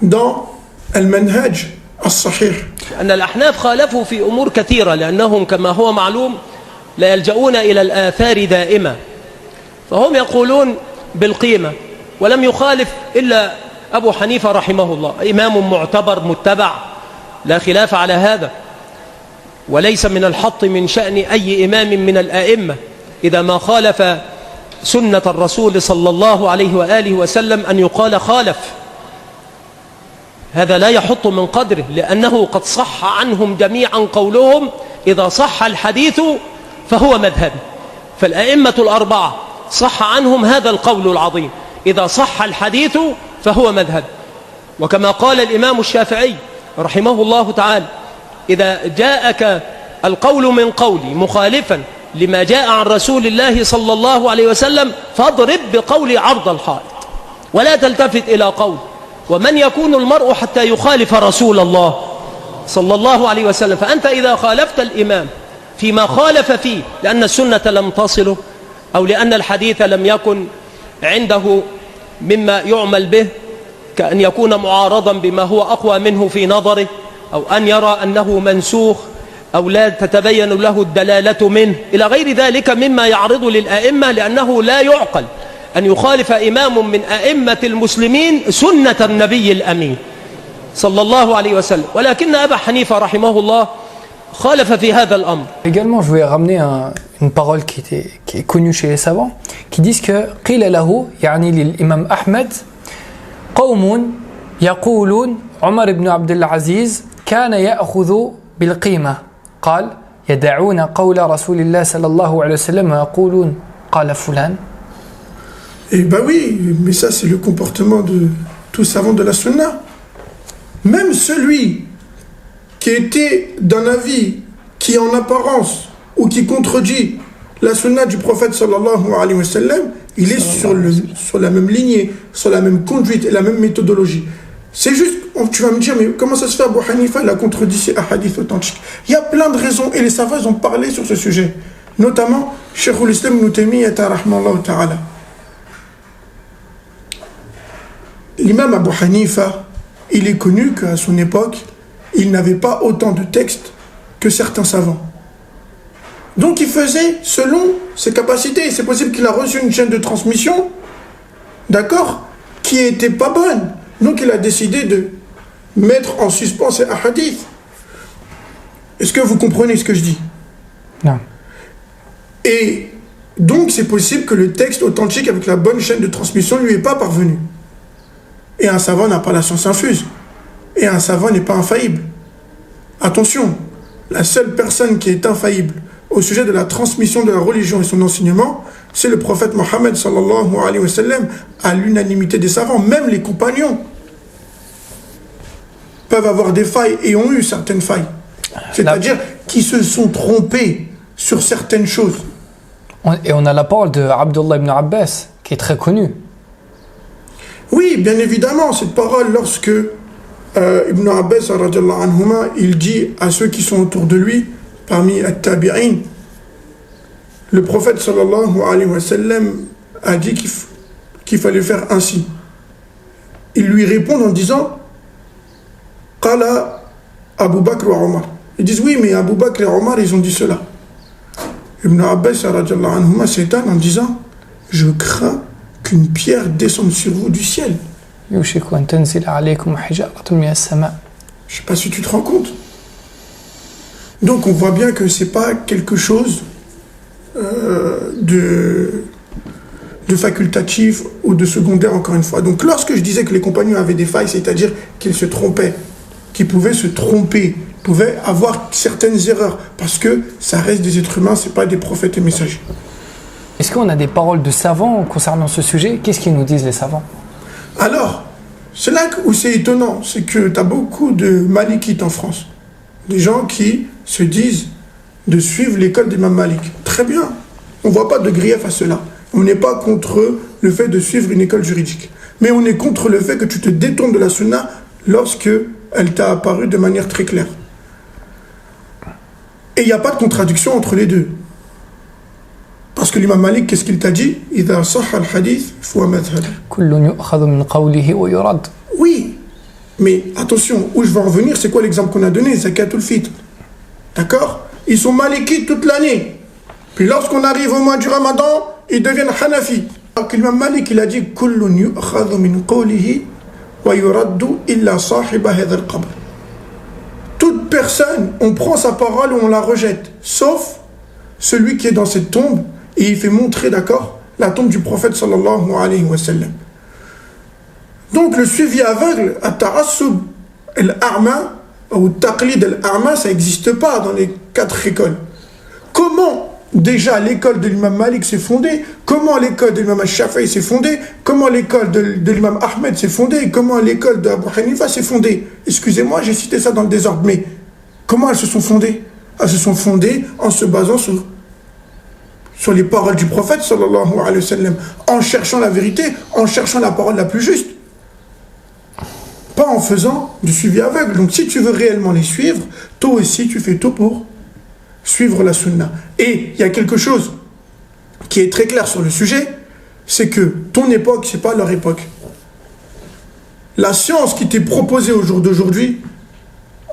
A: dans Al-Manhaj As-Sahih.
C: أن الأحناف خالفوا في أمور كثيرة لأنهم كما هو معلوم لا يلجؤون إلى الآثار دائمة، فهم يقولون بالقيمة، ولم يخالف إلا أبو حنيفة رحمه الله، إمام معتبر متبع لا خلاف على هذا، وليس من الحط من شأن أي إمام من الآئمة إذا ما خالف سنة الرسول صلى الله عليه وآله وسلم أن يقال خالف. هذا لا يحط من قدره، لأنه قد صح عنهم جميعا قولهم إذا صح الحديث فهو مذهبي. فالأئمة الأربعة صح عنهم هذا القول العظيم: إذا صح الحديث فهو مذهبي. وكما قال الإمام الشافعي رحمه الله تعالى: إذا جاءك القول من قولي مخالفا لما جاء عن رسول الله صلى الله عليه وسلم فاضرب بقولي عرض الحائط ولا تلتفت إلى قول. ومن يكون المرء حتى يخالف رسول الله صلى الله عليه وسلم؟ فأنت إذا خالفت الإمام فيما خالف فيه لأن السنة لم تصله أو لأن الحديث لم يكن عنده مما يعمل به، كأن يكون معارضا بما هو أقوى منه في نظره، أو أن يرى أنه منسوخ أو لا تتبين له الدلالة منه، إلى غير ذلك مما يعرض للأئمة، لأنه لا يعقل أن يخالف إمام من أئمة المسلمين سنة النبي الأمين صلى الله عليه وسلم. ولكن أبا حنيفة رحمه الله خالف في هذا الأمر.
B: Également, je voulais ramener une parole qui est connue chez les savants, qui disent que قيل له يعني للإمام أحمد قوم يقولون عمر بن عبد العزيز كان يأخذ بالقيمة، قال يدعون قول رسول الله صلى الله عليه وسلم ويقولون قال فلان.
A: Et bah oui, mais ça c'est le comportement de tous savants de la sunna. Même celui qui était d'un avis qui en apparence ou qui contredit la sunna du prophète sallallahu alayhi wa sallam, il est sur la même lignée, sur la même conduite et la même méthodologie. C'est juste, tu vas me dire, mais comment ça se fait Abu Hanifa, il a contredit ces hadiths authentiques? Il y a plein de raisons et les savants ont parlé sur ce sujet. Notamment, Cheikh al-Islam Ibn Taymiyyah rahimahullah ta'ala. L'imam Abu Hanifa, il est connu qu'à son époque, il n'avait pas autant de textes que certains savants. Donc il faisait selon ses capacités. C'est possible qu'il a reçu une chaîne de transmission, d'accord, qui n'était pas bonne. Donc il a décidé de mettre en suspens ces hadiths. Est-ce que vous comprenez ce que je dis?
B: Non.
A: Et donc c'est possible que le texte authentique avec la bonne chaîne de transmission ne lui est pas parvenu. Et un savant n'a pas la science infuse. Et un savant n'est pas infaillible. Attention, la seule personne qui est infaillible au sujet de la transmission de la religion et son enseignement, c'est le prophète Mohammed sallallahu alayhi wa sallam, à l'unanimité des savants. Même les compagnons peuvent avoir des failles et ont eu certaines failles. C'est-à-dire qu'ils se sont trompés sur certaines choses.
B: Et on a la parole de Abdullah ibn Abbas, qui est très connue.
A: Oui, bien évidemment, cette parole, lorsque Ibn Abbas radiallahu anhuma, il dit à ceux qui sont autour de lui, parmi at-tabi'in, le prophète sallallahu alayhi wa sallam a dit qu'il fallait faire ainsi. Ils lui répondent en disant Qala Abu Bakr wa Omar. Ils disent oui, mais Abu Bakr et Omar, ils ont dit cela. Ibn Abbas radiallahu anhuma s'étonne en disant je crains qu'une pierre descende sur vous du ciel. Je ne sais pas si tu te rends compte. Donc on voit bien que ce n'est pas quelque chose de facultatif ou de secondaire, encore une fois. Donc lorsque je disais que les compagnons avaient des failles, c'est-à-dire qu'ils se trompaient, qu'ils pouvaient se tromper, pouvaient avoir certaines erreurs, parce que ça reste des êtres humains, ce n'est pas des prophètes et messagers.
B: Est-ce qu'on a des paroles de savants concernant ce sujet? Qu'est-ce qu'ils nous disent les savants?
A: Alors, c'est là où c'est étonnant, c'est que tu as beaucoup de malikites en France. Des gens qui se disent de suivre l'école d'Imam Malik. Très bien, on ne voit pas de grief à cela. On n'est pas contre le fait de suivre une école juridique. Mais on est contre le fait que tu te détournes de la sunna lorsque elle t'a apparu de manière très claire. Et il n'y a pas de contradiction entre les deux. Parce que l'imam Malik, qu'est-ce qu'il t'a dit? إذا صح الحديث فهو مذهب.
B: كل يؤخذ من قوله ويرد.
A: Oui, mais attention, où je veux en venir, c'est quoi l'exemple qu'on a donné? Zakatul Fitr. D'accord? Ils sont malikites toute l'année. Puis lorsqu'on arrive au mois du Ramadan, ils deviennent Hanafi. Alors que l'imam Malik, il a dit كل يؤخذ من قوله ويرد إلا صاحب هذا القبر. Toute personne, on prend sa parole ou on la rejette, sauf celui qui est dans cette tombe et il fait montrer, d'accord, la tombe du prophète sallallahu alayhi wa sallam. Donc le suivi aveugle, at-ta'assub, Al-A'ma ou Taqlid al-A'ma, ça n'existe pas dans les 4 écoles. Comment déjà l'école de l'imam Malik s'est fondée? Comment l'école de l'imam Al-Shafi'i s'est fondée? Comment l'école de l'imam Ahmed s'est fondée? Comment l'école d'Abu Hanifa s'est fondée? Excusez-moi, j'ai cité ça dans le désordre, mais comment elles se sont fondées? Elles se sont fondées en se basant sur les paroles du prophète, sallallahu alayhi wa sallam, en cherchant la vérité, en cherchant la parole la plus juste. Pas en faisant du suivi aveugle. Donc si tu veux réellement les suivre, toi aussi tu fais tout pour suivre la sunna. Et il y a quelque chose qui est très clair sur le sujet, c'est que ton époque, c'est pas leur époque. La science qui t'est proposée au jour d'aujourd'hui,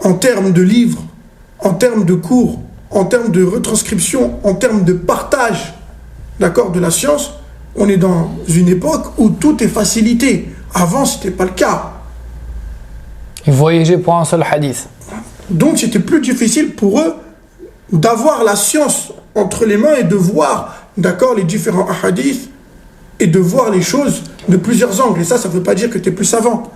A: en termes de livres, en termes de cours, en termes de retranscription, en termes de partage, d'accord, de la science, on est dans une époque où tout est facilité. Avant, c'était pas le cas.
B: Ils voyageaient pour un seul hadith.
A: Donc c'était plus difficile pour eux d'avoir la science entre les mains et de voir, d'accord, les différents hadiths et de voir les choses de plusieurs angles. Et ça ne veut pas dire que tu es plus savant.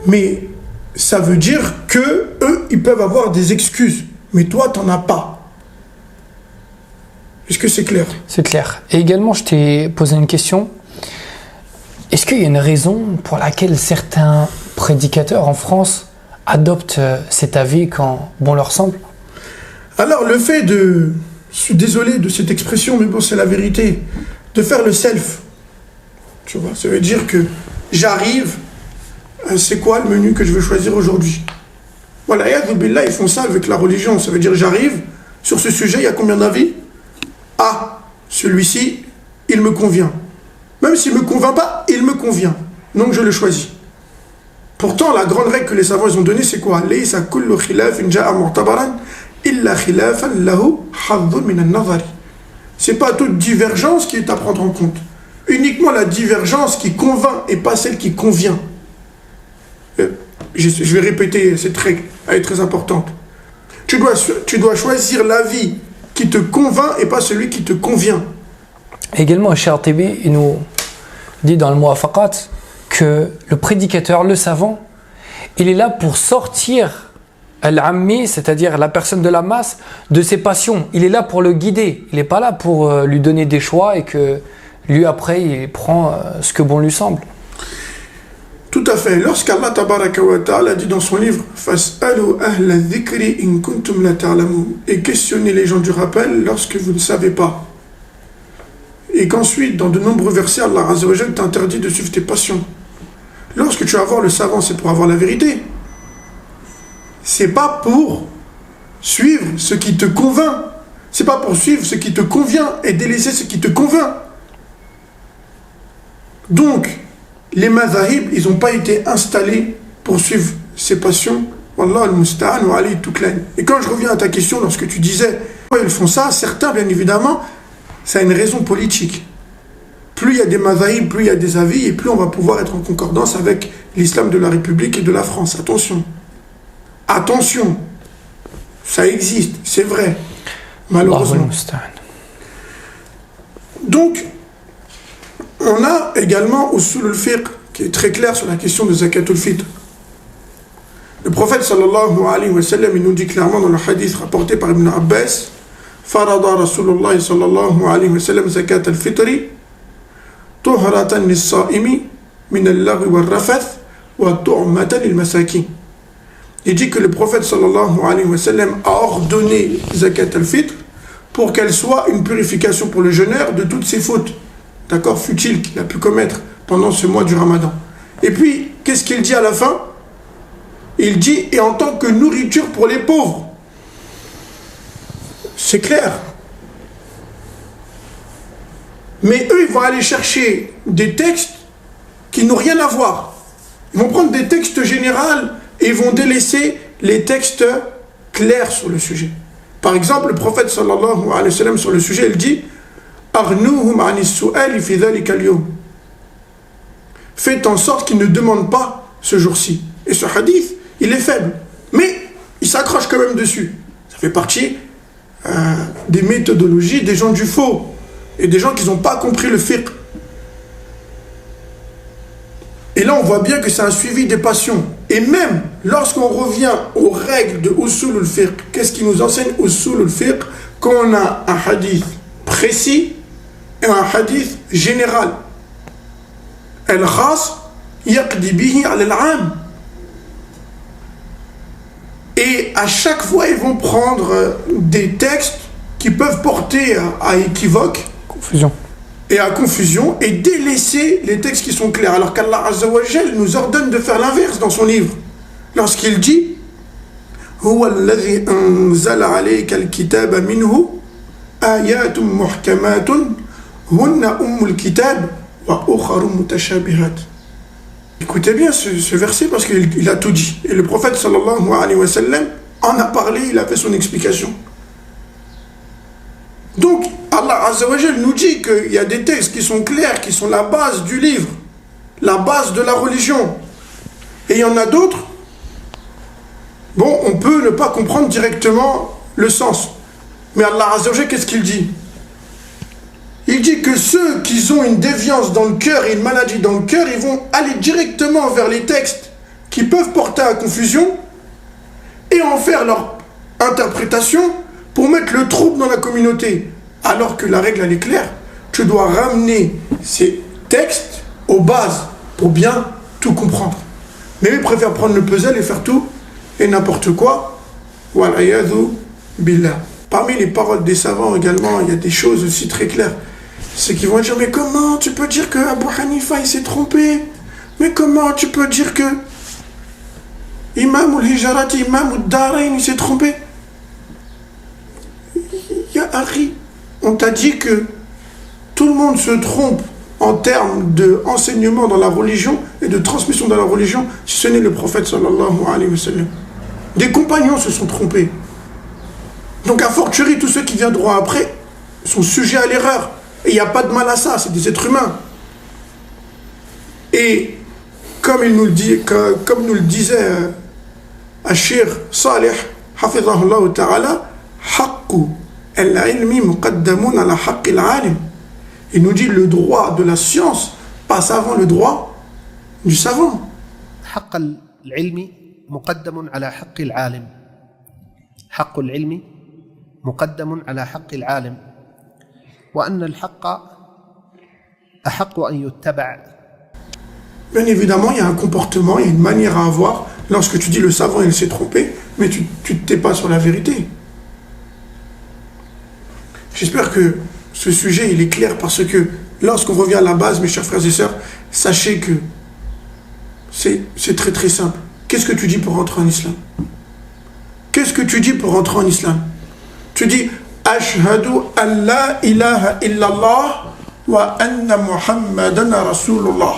A: Mais ça veut dire que eux, ils peuvent avoir des excuses. Mais toi, tu n'en as pas. Est-ce que c'est clair?
B: C'est clair. Et également, je t'ai posé une question. Est-ce qu'il y a une raison pour laquelle certains prédicateurs en France adoptent cet avis quand bon leur semble?
A: Alors, le fait de... Je suis désolé de cette expression, mais bon, c'est la vérité. De faire le self. Tu vois, ça veut dire que j'arrive, c'est quoi le menu que je veux choisir aujourd'hui? Voilà, ils font ça avec la religion. Ça veut dire j'arrive, sur ce sujet, il y a combien d'avis? Ah, celui-ci, il me convient. Même s'il ne me convainc pas, il me convient. Donc je le choisis. Pourtant, la grande règle que les savants ont donnée, c'est quoi? C'est pas toute divergence qui est à prendre en compte. Uniquement la divergence qui convainc et pas celle qui convient. Je vais répéter cette règle, elle est très importante. Tu dois choisir l'avis qui te convainc et pas celui qui te convient.
B: Également, Shatibi, il nous dit dans le Muwafaqat que le prédicateur, le savant, il est là pour sortir Al-Ammi, c'est-à-dire la personne de la masse, de ses passions. Il est là pour le guider. Il n'est pas là pour lui donner des choix et que lui, après, il prend ce que bon lui semble.
A: Tout à fait. Lorsqu'Allah Tabaraka wa Ta'ala dit dans son livre « Fas'alu ahla dhikri in kuntum la ta'lamun » et questionnez les gens du rappel lorsque vous ne savez pas. Et qu'ensuite, dans de nombreux versets, Allah Azza wa Jalla t'interdit de suivre tes passions. Lorsque tu vas voir le savant, c'est pour avoir la vérité. C'est pas pour suivre ce qui te convainc. C'est pas pour suivre ce qui te convient et délaisser ce qui te convainc. Donc, les mazahib, ils n'ont pas été installés pour suivre ces passions. Wallah al-musta'an wa alayhi tuklan. Et quand je reviens à ta question, lorsque tu disais pourquoi ils font ça, certains, bien évidemment, ça a une raison politique. Plus il y a des mazahib, plus il y a des avis, et plus on va pouvoir être en concordance avec l'islam de la République et de la France. Attention. Attention. Ça existe, c'est vrai. Malheureusement. Donc, on a également Usul al-Fiqh qui est très clair sur la question de Zakatul Fitr. Le prophète sallallahu alayhi wa sallam, il nous dit clairement dans le hadith rapporté par Ibn Abbas, Farada Rasulullah sallallahu alayhi wa sallam zakat al-fitri tuhratan lis-sa'imi min al-lagwi wal-rafath wa tu'matan lil-masakin. Il dit que le prophète sallallahu alayhi wa sallam a ordonné zakat al-fitr pour qu'elle soit une purification pour le jeûneur de toutes ses fautes, d'accord, futiles qu'il a pu commettre pendant ce mois du Ramadan. Et puis, qu'est-ce qu'il dit à la fin? Il dit, et en tant que nourriture pour les pauvres. C'est clair. Mais eux, ils vont aller chercher des textes qui n'ont rien à voir. Ils vont prendre des textes généraux et ils vont délaisser les textes clairs sur le sujet. Par exemple, le prophète sallallahu alayhi wa sallam sur le sujet, il dit Arnuhum anis su'ali fi dhalika al-yawm. Faites en sorte qu'ils ne demandent pas ce jour-ci. Et ce hadith, il est faible. Mais il s'accroche quand même dessus. Ça fait partie des méthodologies des gens du faux. Et des gens qui n'ont pas compris le fiqh. Et là, on voit bien que c'est un suivi des passions. Et même lorsqu'on revient aux règles de Usul al-Fiqh, qu'est-ce qui nous enseigne Usul al-Fiqh? Quand on a un hadith précis et un hadith général. Al-Khas yaqdi bihi al-am. Et à chaque fois, ils vont prendre des textes qui peuvent porter à équivoque,
B: Confusion.
A: et à confusion, et délaisser les textes qui sont clairs. Alors qu'Allah Azza wa Jal nous ordonne de faire l'inverse dans son livre. Lorsqu'il dit Huwa alladhi anzala alayka al-kitaba minhu ayatun muhkamatun hunna ummul kitab wa ukharu mutashabihat. Écoutez bien ce verset parce qu'il a tout dit. Et le prophète sallallahu alayhi wa sallam en a parlé, il a fait son explication. Donc, Allah Azza wa Jal nous dit qu'il y a des textes qui sont clairs, qui sont la base du livre, la base de la religion. Et il y en a d'autres, bon, on peut ne pas comprendre directement le sens. Mais Allah Azza wa Jal, qu'est-ce qu'il dit? Il dit que ceux qui ont une déviance dans le cœur et une maladie dans le cœur, ils vont aller directement vers les textes qui peuvent porter à confusion et en faire leur interprétation pour mettre le trouble dans la communauté. Alors que la règle, elle est claire. Tu dois ramener ces textes aux bases pour bien tout comprendre. Mais ils préfèrent prendre le puzzle et faire tout et n'importe quoi. Wal'ayadhu billah. Parmi les paroles des savants également, il y a des choses aussi très claires. C'est qu'ils vont dire, mais comment tu peux dire que Abu Hanifa il s'est trompé? Mais comment tu peux dire que Imam al-Hijarati, Imam al-Darain il s'est trompé? Ya Akhi, on t'a dit que tout le monde se trompe en termes d'enseignement dans la religion et de transmission dans la religion, si ce n'est le prophète sallallahu alayhi wa sallam. Des compagnons se sont trompés. Donc a fortiori, tous ceux qui viendront après sont sujets à l'erreur. Et il n'y a pas de mal à ça, c'est des êtres humains. Et comme nous le disait Ashir Salih, hafidhahullah ta'ala, haqqu al-ilmi muqaddamun ala haqqi al-alim. Il nous dit le droit de la science passe avant le droit du savant.
D: حق العلم مقدم على حق العالم حق العلم مقدم على حق العالم وأن الحق أحق أن يتبع.
A: Bien évidemment, il y a un comportement, il y a une manière à avoir lorsque tu dis le savant il s'est trompé, mais tu ne t'es pas sur la vérité. J'espère que ce sujet il est clair parce que lorsqu'on revient à la base, mes chers frères et sœurs, sachez que c'est très très simple. Qu'est-ce que tu dis pour rentrer en islam? Qu'est-ce que tu dis pour rentrer en islam? Tu dis Ashhadu an la ilaha illallah wa anna Muhammadan Rasulullah.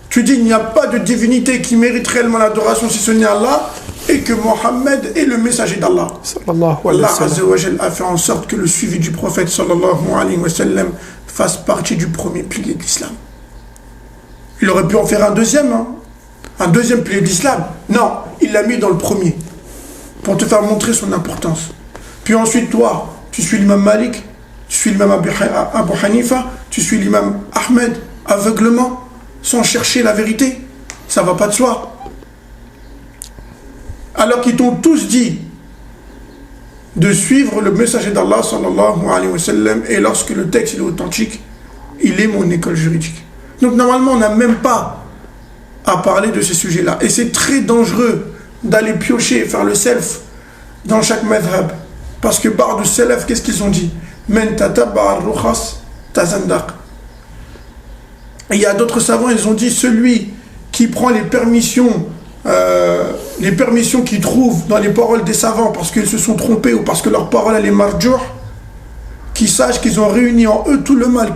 A: Tu dis il n'y a pas de divinité qui mérite réellement l'adoration si ce n'est Allah et que Mohammed est le messager d'Allah. Allah Azza wa Jal a fait en sorte que le suivi du prophète sallallahu alayhi wa sallam fasse partie du premier pilier de l'islam. Il aurait pu en faire un deuxième, un deuxième pilier de l'islam. Non, il l'a mis dans le premier pour te faire montrer son importance. Puis ensuite, toi, tu suis l'imam Malik, tu suis l'imam Abu Hanifa, tu suis l'imam Ahmed, aveuglement, sans chercher la vérité. Ça va pas de soi. Alors qu'ils t'ont tous dit de suivre le messager d'Allah sallallahu alayhi wa sallam, et lorsque le texte est authentique, il est mon école juridique. Donc normalement, on n'a même pas à parler de ces sujets-là. Et c'est très dangereux d'aller piocher, faire le self dans chaque madhab. Parce que par du salaf, qu'est-ce qu'ils ont dit? Men tatabba ar-rukhas tazandaq. Il y a d'autres savants, ils ont dit celui qui prend les permissions qu'ils trouvent dans les paroles des savants parce qu'ils se sont trompés ou parce que leur parole elle est marjour, qu'ils sachent qu'ils ont réuni en eux tout le mal.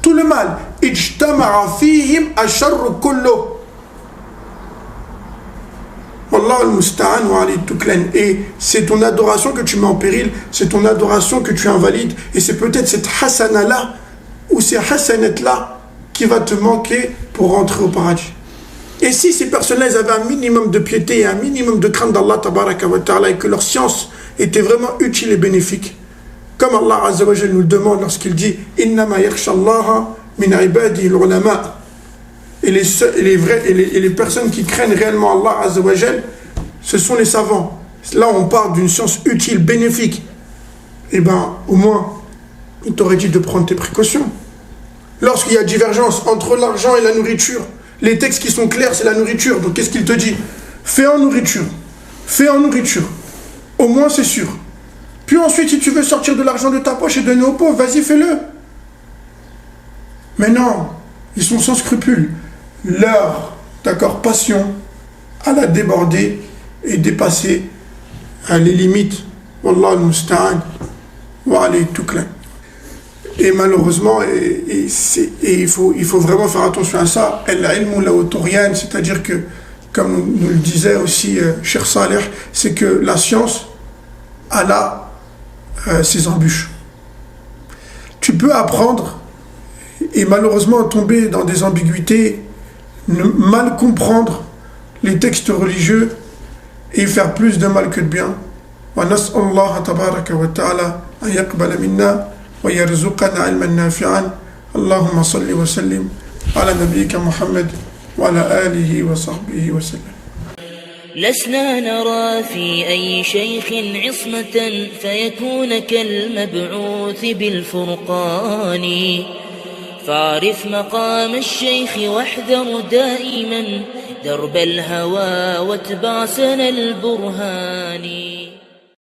A: Tout le mal. Ijtama'a fihim asharru kullu. Wallah al-musta'an wa alayhi tuklan. Et c'est ton adoration que tu mets en péril, c'est ton adoration que tu invalides, et c'est peut-être cette hasana-là ou ces hasanat-là qui va te manquer pour rentrer au paradis. Et si ces personnes-là, ils avaient un minimum de piété et un minimum de crainte d'Allah tabaraka wa ta'ala, et que leur science était vraiment utile et bénéfique, comme Allah Azza wa Jal nous le demande lorsqu'il dit Innama yakhsha Allaha min ibadihi al-ulama. et les personnes qui craignent réellement Allah Azza wa Jal, ce sont les savants. Là, on parle d'une science utile, bénéfique. Eh bien, au moins, il t'aurait dit de prendre tes précautions. Lorsqu'il y a divergence entre l'argent et la nourriture, les textes qui sont clairs, c'est la nourriture. Donc, qu'est-ce qu'il te dit? Fais en nourriture. Fais en nourriture. Au moins, c'est sûr. Puis ensuite, si tu veux sortir de l'argent de ta poche et donner aux pauvres, vas-y, fais-le. Mais non, ils sont sans scrupules. Leur, passion, elle a débordé et dépassé les limites. Wallah al-musta'an wa alayhi tuklan. Et malheureusement, il faut vraiment faire attention à ça. Al-ilmu la turiyan, c'est-à-dire que, comme nous le disait aussi Cheikh Saleh, c'est que la science, elle a ses embûches. Tu peux apprendre et malheureusement tomber dans des ambiguïtés, mal comprendre les textes religieux et faire plus de mal que de bien. Wa nas'allahu tabaraka wa ta'ala an yaqbala minna wa yarzuqana ilman nafi'an. Allahumma salli wa sallim ala nabiyyika Muhammad wa ala alihi wa sahbihi wa sallam.
E: لسنا نرى في أي شيخ عصمة فيكون كالمبعوث بالفرقان فاعرف مقام الشيخ واحذر دائما درب الهوى واتبع سنى البرهان